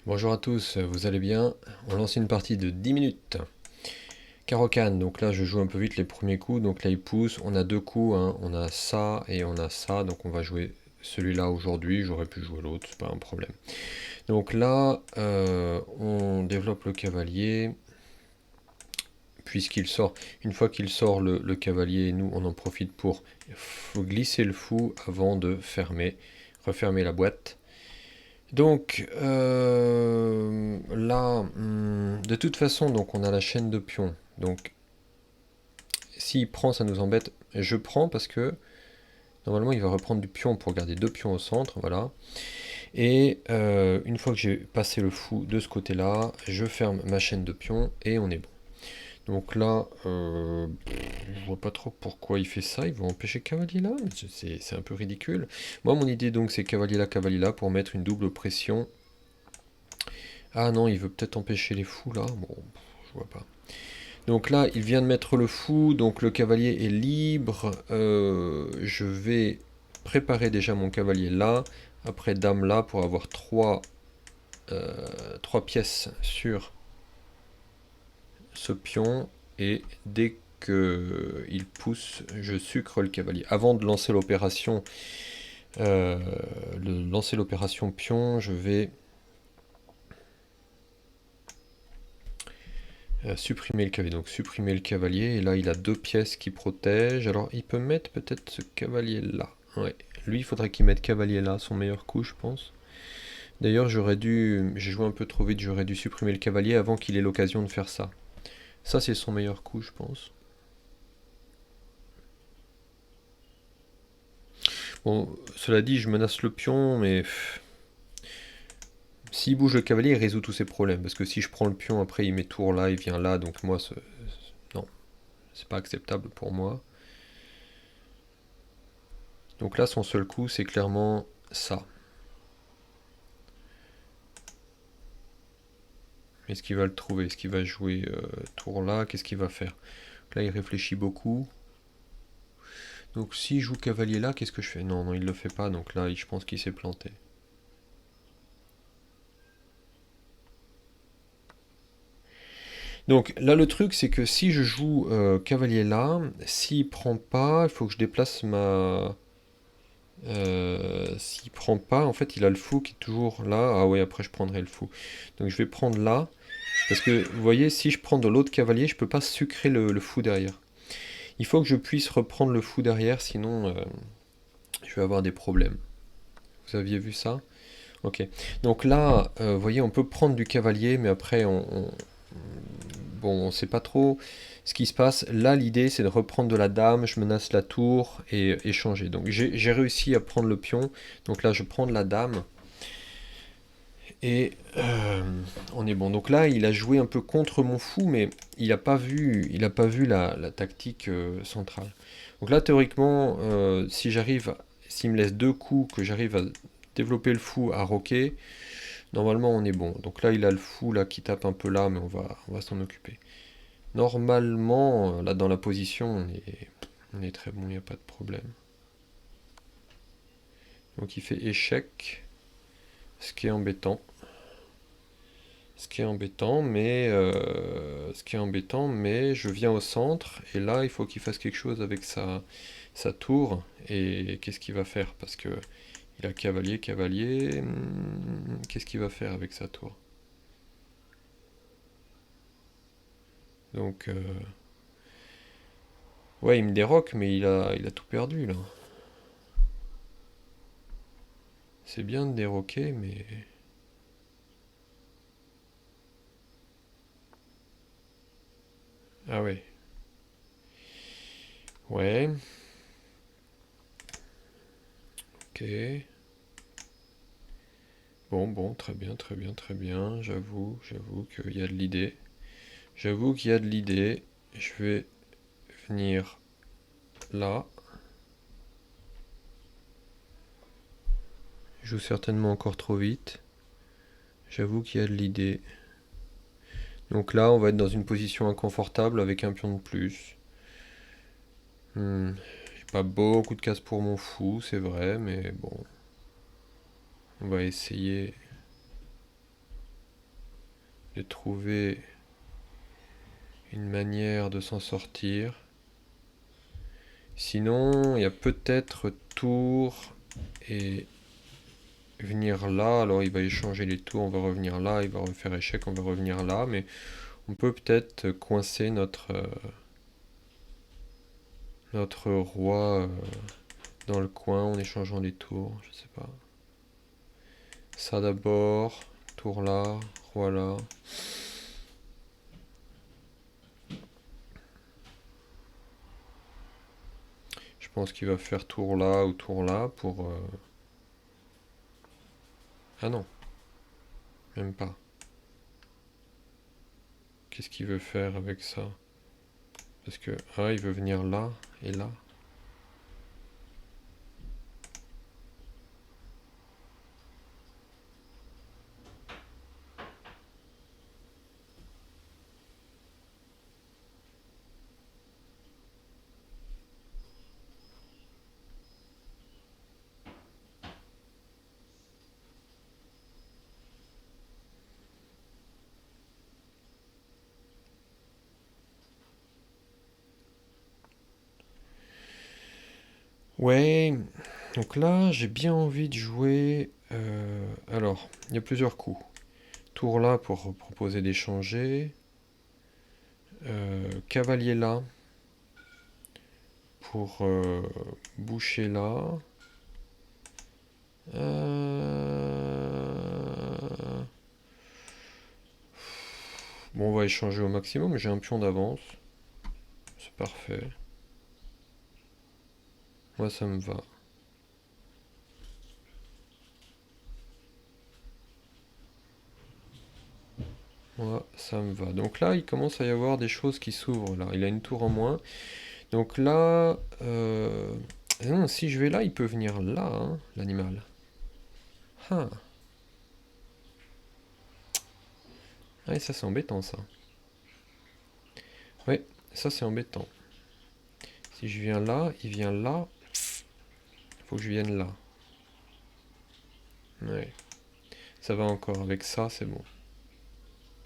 Bonjour à tous, vous allez bien? On lance une partie de 10 minutes. Caro-Can, donc là je joue un peu vite les premiers coups, donc là il pousse, on a deux coups, hein. On a ça et on a ça, donc on va jouer celui-là aujourd'hui, j'aurais pu jouer l'autre, c'est pas un problème. Donc là, on développe le cavalier, puisqu'il sort, une fois qu'il sort le cavalier, nous on en profite pour glisser le fou avant de refermer la boîte. Donc là, de toute façon, donc on a la chaîne de pions. Donc s'il prend, ça nous embête. Je prends parce que normalement il va reprendre du pion pour garder deux pions au centre, voilà. Et une fois que j'ai passé le fou de ce côté-là, je ferme ma chaîne de pions et on est bon. Donc là, je vois pas trop pourquoi il fait ça. Il va empêcher cavalier là, mais c'est un peu ridicule. Moi, mon idée donc c'est cavalier là pour mettre une double pression. Ah non, il veut peut-être empêcher les fous là. Bon, je vois pas. Donc là, il vient de mettre le fou, donc le cavalier est libre. Je vais préparer déjà mon cavalier là. Après dame là pour avoir trois pièces sur ce pion. Et dès qu'il pousse, je sucre le cavalier. Avant de lancer l'opération, pion, je vais supprimer le cavalier. Donc supprimer le cavalier. Et là, il a deux pièces qui protègent. Alors, il peut mettre peut-être ce cavalier là. Ouais. Lui, il faudrait qu'il mette cavalier là, son meilleur coup, je pense. D'ailleurs, j'ai joué un peu trop vite, j'aurais dû supprimer le cavalier avant qu'il ait l'occasion de faire ça. Ça, c'est son meilleur coup, je pense. Bon, cela dit, je menace le pion, mais s'il bouge le cavalier, il résout tous ses problèmes. Parce que si je prends le pion, après, il met tour là, il vient là, donc moi, non, c'est pas acceptable pour moi. Donc là, son seul coup, c'est clairement ça. Est-ce qu'il va le trouver? Est-ce qu'il va jouer tour là? Qu'est-ce qu'il va faire? Là, il réfléchit beaucoup. Donc s'il joue cavalier là, qu'est-ce que je fais? Non, non, il le fait pas, donc là, je pense qu'il s'est planté. Donc là, le truc, c'est que si je joue cavalier là, s'il prend pas, il faut que je déplace ma... s'il prend pas, en fait, il a le fou qui est toujours là. Ah ouais, après, je prendrai le fou. Donc je vais prendre là, parce que, vous voyez, si je prends de l'autre cavalier, je peux pas sucrer le fou derrière. Il faut que je puisse reprendre le fou derrière, sinon je vais avoir des problèmes. Vous aviez vu ça? Ok. Donc là, vous voyez, on peut prendre du cavalier, mais après, bon, on sait pas trop ce qui se passe. Là, l'idée, c'est de reprendre de la dame, je menace la tour et échanger. Donc j'ai réussi à prendre le pion. Donc là, je prends de la dame et on est bon. Donc là, il a joué un peu contre mon fou, mais il a pas vu la tactique centrale. Donc là, théoriquement, s'il me laisse deux coups, que j'arrive à développer le fou à roquer, normalement on est bon. Donc là, il a le fou là qui tape un peu là, mais on va s'en occuper. Normalement, là dans la position, on est très bon, il n'y a pas de problème. Donc il fait échec, ce qui est embêtant. Ce qui est embêtant, mais je viens au centre, et là il faut qu'il fasse quelque chose avec sa tour, et qu'est-ce qu'il va faire? Parce que il a cavalier, cavalier, qu'est-ce qu'il va faire avec sa tour? Donc, ouais, il me déroque, mais il a tout perdu là. C'est bien de déroquer, mais... Ah ouais. Ouais, ok. Bon, bon, très bien, très bien, très bien. J'avoue qu'il y a de l'idée. J'avoue qu'il y a de l'idée. Je vais venir là. Je joue certainement encore trop vite. J'avoue qu'il y a de l'idée. Donc là, on va être dans une position inconfortable avec un pion de plus. J'ai pas beaucoup de cases pour mon fou, c'est vrai, mais bon. On va essayer. de trouver une manière de s'en sortir. Sinon, il y a peut-être tour et venir là. Alors il va échanger les tours, on va revenir là, il va refaire échec, on va revenir là. Mais on peut peut-être coincer notre roi dans le coin en échangeant les tours, je sais pas. Ça d'abord, tour là, roi là. Je pense qu'il va faire tour là ou tour là pour... Ah non, même pas. Qu'est-ce qu'il veut faire avec ça? Parce que, ah, il veut venir là et là. Ouais, donc là, j'ai bien envie de jouer... alors, il y a plusieurs coups. Tour là pour proposer d'échanger. Cavalier là pour boucher là. Bon, on va échanger au maximum. J'ai un pion d'avance. C'est parfait. Moi, ça me va. Moi, ça me va. Donc là, il commence à y avoir des choses qui s'ouvrent. Là, il a une tour en moins. Donc là... non, si je vais là, il peut venir là, hein, l'animal. Ah. Ouais, ça c'est embêtant ça. Ouais, ça c'est embêtant. Si je viens là, il vient là. Faut que je vienne là. Ouais. Ça va encore. Avec ça, c'est bon.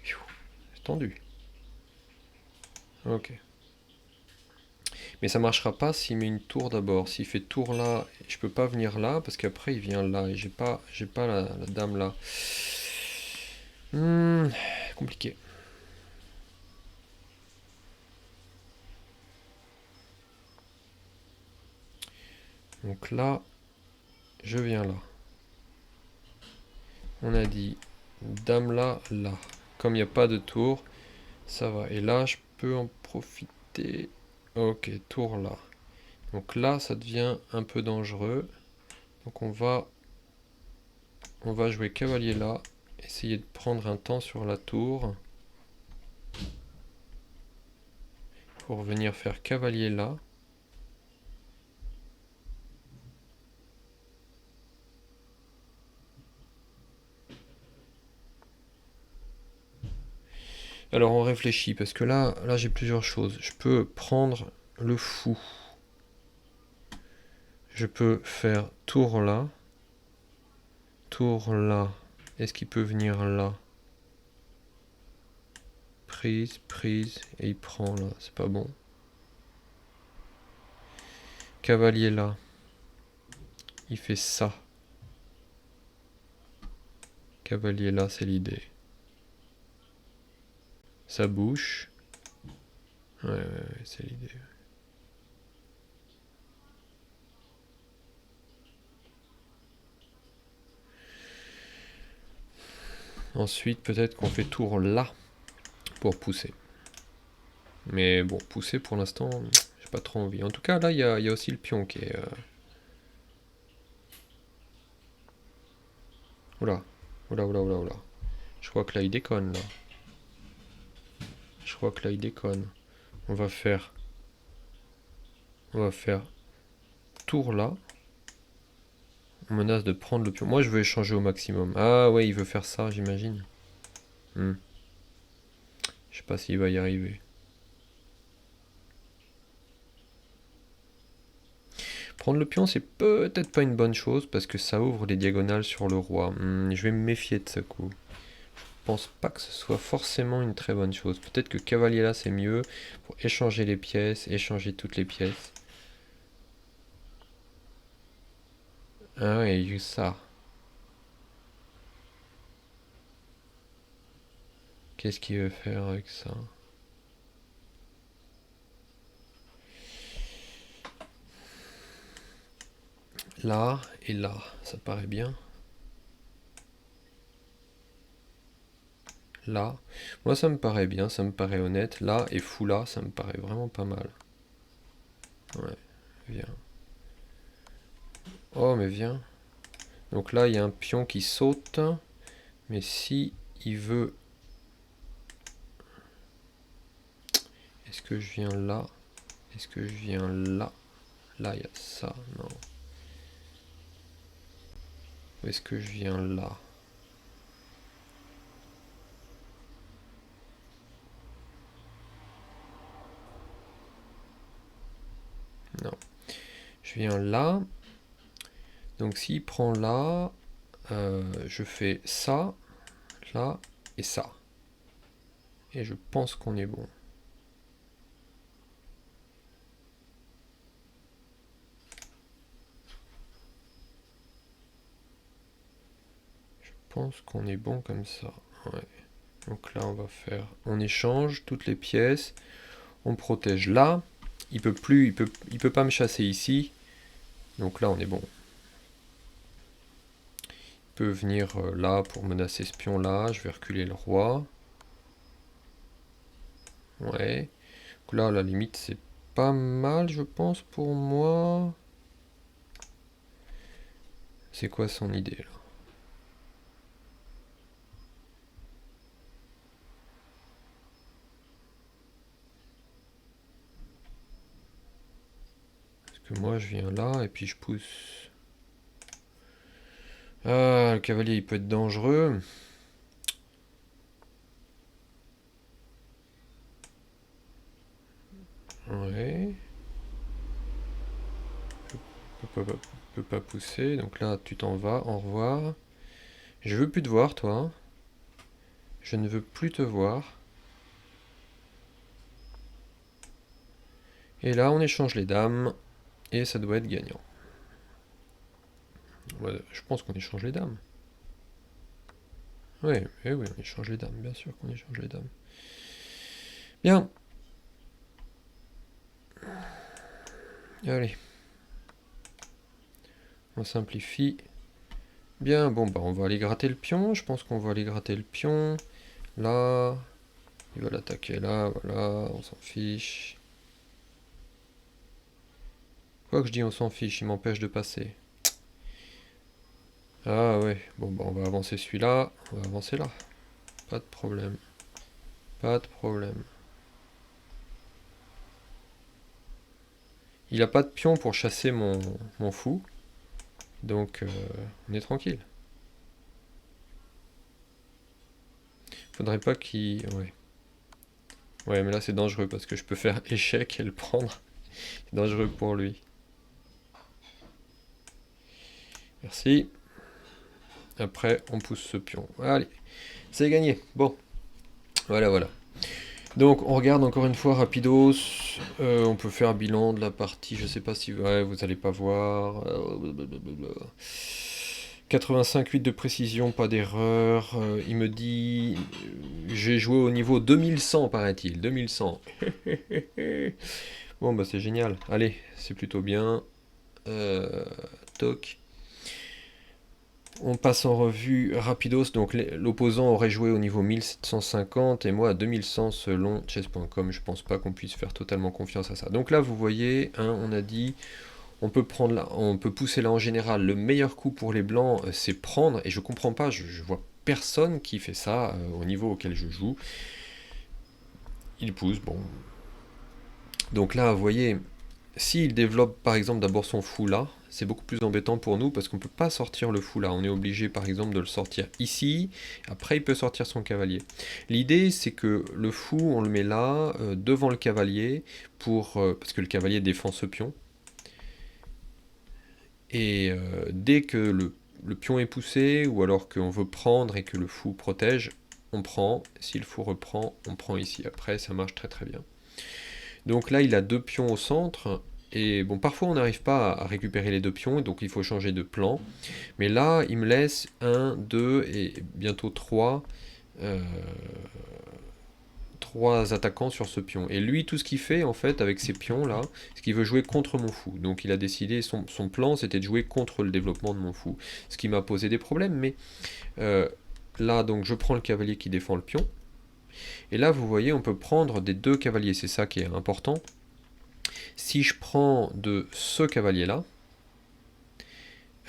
C'est tendu. Ok. Mais ça marchera pas s'il met une tour d'abord. S'il fait tour là, je peux pas venir là parce qu'après il vient là et j'ai pas la dame là. Compliqué. Donc là, je viens là. On a dit dame là, là. Comme il n'y a pas de tour, ça va. Et là, je peux en profiter. Ok, tour là. Donc là, ça devient un peu dangereux. Donc on va jouer cavalier là. Essayer de prendre un temps sur la tour. Pour venir faire cavalier là. Alors on réfléchit, parce que là j'ai plusieurs choses. Je peux prendre le fou. Je peux faire tour là. Tour là. Est-ce qu'il peut venir là? Prise, prise, et il prend là. C'est pas bon. Cavalier là. Il fait ça. Cavalier là, c'est l'idée. Ça bouche. Ouais, c'est l'idée. Ensuite, peut-être qu'on fait tour là pour pousser. Mais bon, pousser pour l'instant, j'ai pas trop envie. En tout cas, là, il y a aussi le pion qui est... Oula, oula, oula, oula, oula. Je crois que là, il déconne, là. Je crois que là, il déconne. On va faire... On va faire tour là. On menace de prendre le pion. Moi, je veux échanger au maximum. Ah ouais, il veut faire ça, j'imagine. Je sais pas s'il va y arriver. Prendre le pion, c'est peut-être pas une bonne chose parce que ça ouvre les diagonales sur le roi. Je vais me méfier de ce coup. pense pas que ce soit forcément une très bonne chose. Peut-être que cavalier là c'est mieux pour échanger les pièces, échanger toutes les pièces. Ah ouais, il y a eu ça. Qu'est-ce qu'il veut faire avec ça? Là et là, ça paraît bien. Là, moi ça me paraît bien, ça me paraît honnête. Là et fou là, ça me paraît vraiment pas mal. Ouais, viens. Oh mais viens. Donc là il y a un pion qui saute. Mais si il veut... Est-ce que je viens là? Est-ce que je viens là? Là il y a ça, non. Ou est-ce que je viens là? Non. Je viens là. Donc s'il prend là, je fais ça, là et ça. Et je pense qu'on est bon. Je pense qu'on est bon comme ça. Ouais. Donc là on va faire... On échange toutes les pièces. On protège là. Il peut plus, il peut pas me chasser ici. Donc là on est bon. Il peut venir là pour menacer ce pion là. Je vais reculer le roi. Ouais. Donc là à la limite c'est pas mal je pense pour moi. C'est quoi son idée là? Parce que moi je viens là et puis je pousse. Ah, le cavalier il peut être dangereux. Ouais. Peut pas pousser. Donc là tu t'en vas. Au revoir. Je veux plus te voir toi. Je ne veux plus te voir. Et là on échange les dames. Et ça doit être gagnant. Ouais, je pense qu'on échange les dames. Ouais, eh oui, on échange les dames, bien sûr qu'on échange les dames. Bien. Allez. On simplifie. Bien, bon bah on va aller gratter le pion. Je pense qu'on va aller gratter le pion. Là. Il va l'attaquer là, voilà, on s'en fiche. Quoi que je dis on s'en fiche, il m'empêche de passer. Ah ouais, bon bah on va avancer celui-là, on va avancer là. Pas de problème. Pas de problème. Il a pas de pion pour chasser mon fou. Donc on est tranquille. Faudrait pas qu'il... Ouais. Ouais mais là c'est dangereux parce que je peux faire échec et le prendre. C'est dangereux pour lui. Merci. Après on pousse ce pion. Allez, c'est gagné. Bon. Voilà, voilà. Donc on regarde encore une fois rapidos, on peut faire un bilan de la partie, je sais pas si ouais, vous allez pas voir. 85,8 de précision, pas d'erreur. Il me dit j'ai joué au niveau 2100 paraît-il, 2100. Bon bah c'est génial. Allez, c'est plutôt bien. Toc. On passe en revue rapidos, donc l'opposant aurait joué au niveau 1750 et moi à 2100 selon chess.com. Je pense pas qu'on puisse faire totalement confiance à ça. Donc là vous voyez, hein, on a dit on peut prendre là, on peut pousser là en général. Le meilleur coup pour les blancs c'est prendre, et je comprends pas, je vois personne qui fait ça au niveau auquel je joue. Il pousse, bon. Donc là vous voyez, s'il développe par exemple d'abord son fou là, c'est beaucoup plus embêtant pour nous parce qu'on ne peut pas sortir le fou là. On est obligé par exemple de le sortir ici, après il peut sortir son cavalier. L'idée c'est que le fou on le met là, devant le cavalier, parce que le cavalier défend ce pion. Et dès que le pion est poussé, ou alors qu'on veut prendre et que le fou protège, on prend, si le fou reprend, on prend ici. Après, ça marche très très bien. Donc là, il a 2 pions au centre, et bon, parfois on n'arrive pas à récupérer les 2 pions, donc il faut changer de plan. Mais là, il me laisse 1, 2 et bientôt 3 attaquants sur ce pion. Et lui, tout ce qu'il fait, en fait, avec ces pions-là, c'est qu'il veut jouer contre mon fou. Donc il a décidé, son plan, c'était de jouer contre le développement de mon fou. Ce qui m'a posé des problèmes, mais euh, là, donc, je prends le cavalier qui défend le pion. Et là, vous voyez, on peut prendre des 2 cavaliers, c'est ça qui est important. Si je prends de ce cavalier-là,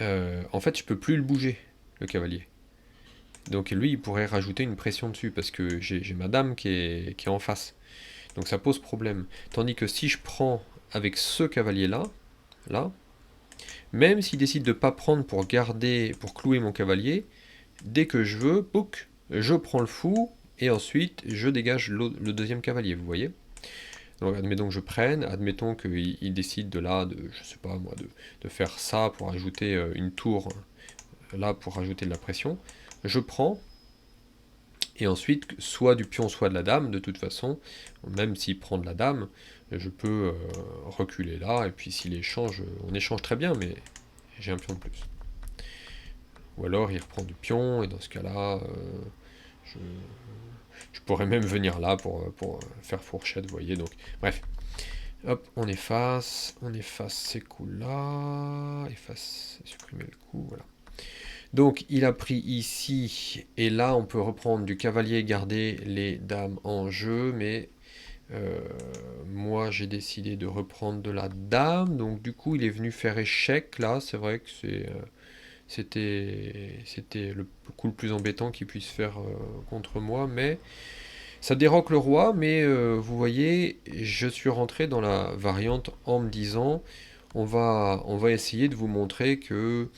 en fait, je peux plus le bouger, le cavalier. Donc lui, il pourrait rajouter une pression dessus, parce que j'ai ma dame qui est en face. Donc ça pose problème. Tandis que si je prends avec ce cavalier-là, là, même s'il décide de ne pas prendre pour garder, pour clouer mon cavalier, dès que je veux, pouc, je prends le fou, et ensuite je dégage le deuxième cavalier, vous voyez. Donc admettons que je prenne, admettons qu'il décide de là, je sais pas moi, de faire ça pour ajouter une tour, là pour rajouter de la pression. Je prends, et ensuite, soit du pion, soit de la dame, de toute façon, même s'il prend de la dame, je peux reculer là, et puis s'il échange, on échange très bien, mais j'ai un pion de plus. Ou alors il reprend du pion, et dans ce cas-là, je, je pourrais même venir là pour faire fourchette, vous voyez, donc bref. Hop, on efface ces coups-là, efface, supprimer le coup, voilà. Donc il a pris ici, et là on peut reprendre du cavalier, garder les dames en jeu, mais moi j'ai décidé de reprendre de la dame, donc du coup il est venu faire échec là, c'est vrai que c'était le coup le plus embêtant qu'il puisse faire contre moi, mais ça déroque le roi, mais vous voyez, je suis rentré dans la variante en me disant, on va essayer de vous montrer que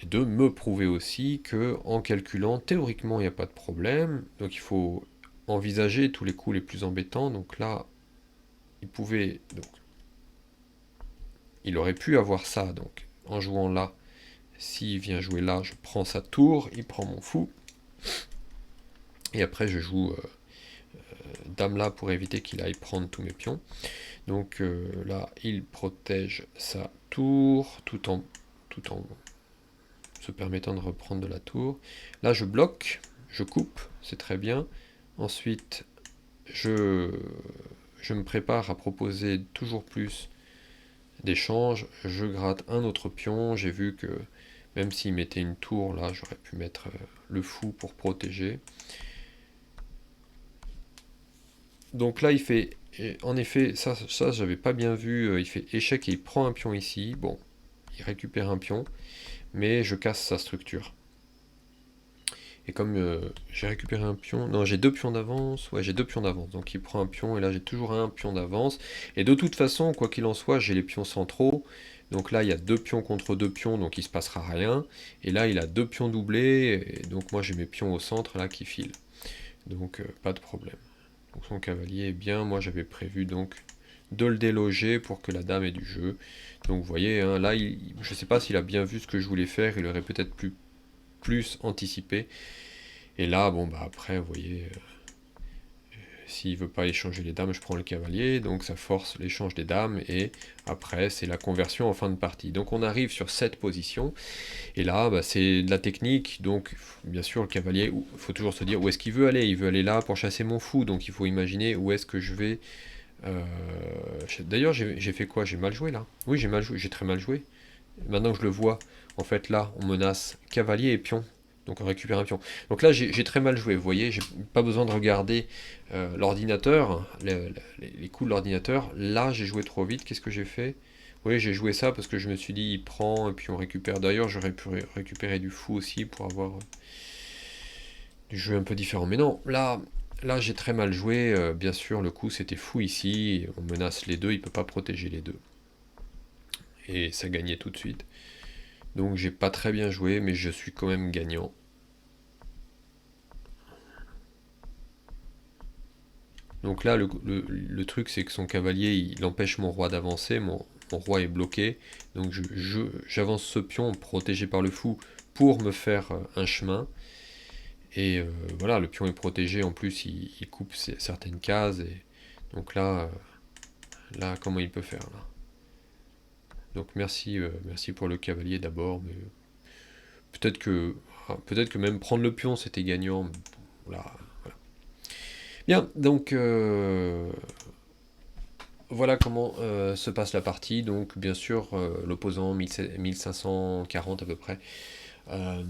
et de me prouver aussi que en calculant, théoriquement, il n'y a pas de problème. Donc il faut envisager tous les coups les plus embêtants. Donc là, il aurait pu avoir ça. Donc en jouant là, s'il vient jouer là, je prends sa tour, il prend mon fou. Et après, je joue dame là pour éviter qu'il aille prendre tous mes pions. Donc là, il protège sa tour tout en se permettant de reprendre de la tour. Là, je bloque, je coupe, c'est très bien. Ensuite, je me prépare à proposer toujours plus d'échanges. Je gratte un autre pion. J'ai vu que même s'il mettait une tour, là, j'aurais pu mettre le fou pour protéger. Donc là, il fait... En effet, ça j'avais pas bien vu. Il fait échec et il prend un pion ici. Bon, il récupère un pion, mais je casse sa structure. Et comme j'ai récupéré un pion, non j'ai 2 pions d'avance, ouais j'ai 2 pions d'avance, donc il prend un pion et là j'ai toujours un pion d'avance. Et de toute façon, quoi qu'il en soit, j'ai les pions centraux, donc là il y a 2 pions contre 2 pions, donc il se passera rien. Et là il a 2 pions doublés, et donc moi j'ai mes pions au centre là qui filent. Donc pas de problème. Donc son cavalier est bien, moi j'avais prévu donc de le déloger pour que la dame ait du jeu. Donc vous voyez, hein, là je sais pas s'il a bien vu ce que je voulais faire, il aurait peut-être plus anticipé. Et là, bon, bah après, vous voyez, s'il veut pas échanger les dames, je prends le cavalier, donc ça force l'échange des dames, et après, c'est la conversion en fin de partie. Donc on arrive sur cette position, et là, bah, c'est de la technique, donc bien sûr, le cavalier, il faut toujours se dire où est-ce qu'il veut aller. Il veut aller là pour chasser mon fou, donc il faut imaginer où est-ce que je vais... D'ailleurs, j'ai fait quoi? J'ai mal joué là? Oui, j'ai mal joué, j'ai très mal joué. Maintenant que je le vois, en fait là, on menace cavalier et pion. Donc on récupère un pion. Donc là, j'ai très mal joué, vous voyez, j'ai pas besoin de regarder l'ordinateur, les coups de l'ordinateur. Là, j'ai joué trop vite, qu'est-ce que j'ai fait? Oui, j'ai joué ça parce que je me suis dit, il prend, et puis on récupère. D'ailleurs, j'aurais pu récupérer du fou aussi pour avoir du jeu un peu différent. Mais non, là j'ai très mal joué. Bien sûr, le coup, c'était fou ici. On menace les deux, il peut pas protéger les deux. Et ça gagnait tout de suite. Donc j'ai pas très bien joué, mais je suis quand même gagnant. Donc là, le truc, c'est que son cavalier, il empêche mon roi d'avancer. Mon roi est bloqué. Donc j'avance ce pion protégé par le fou pour me faire un chemin. Et voilà, le pion est protégé, en plus il coupe certaines cases, et donc là, là comment il peut faire là? Donc merci pour le cavalier d'abord, mais peut-être que, peut-être que même prendre le pion c'était gagnant, mais bon, voilà, voilà. Bien, donc voilà comment se passe la partie. Donc bien sûr, l'opposant 1540 à peu près, euh,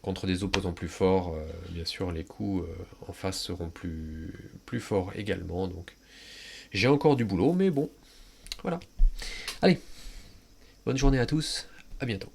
contre des opposants plus forts, bien sûr les coups en face seront plus forts également. Donc j'ai encore du boulot, mais bon, voilà. Allez, bonne journée à tous, à bientôt.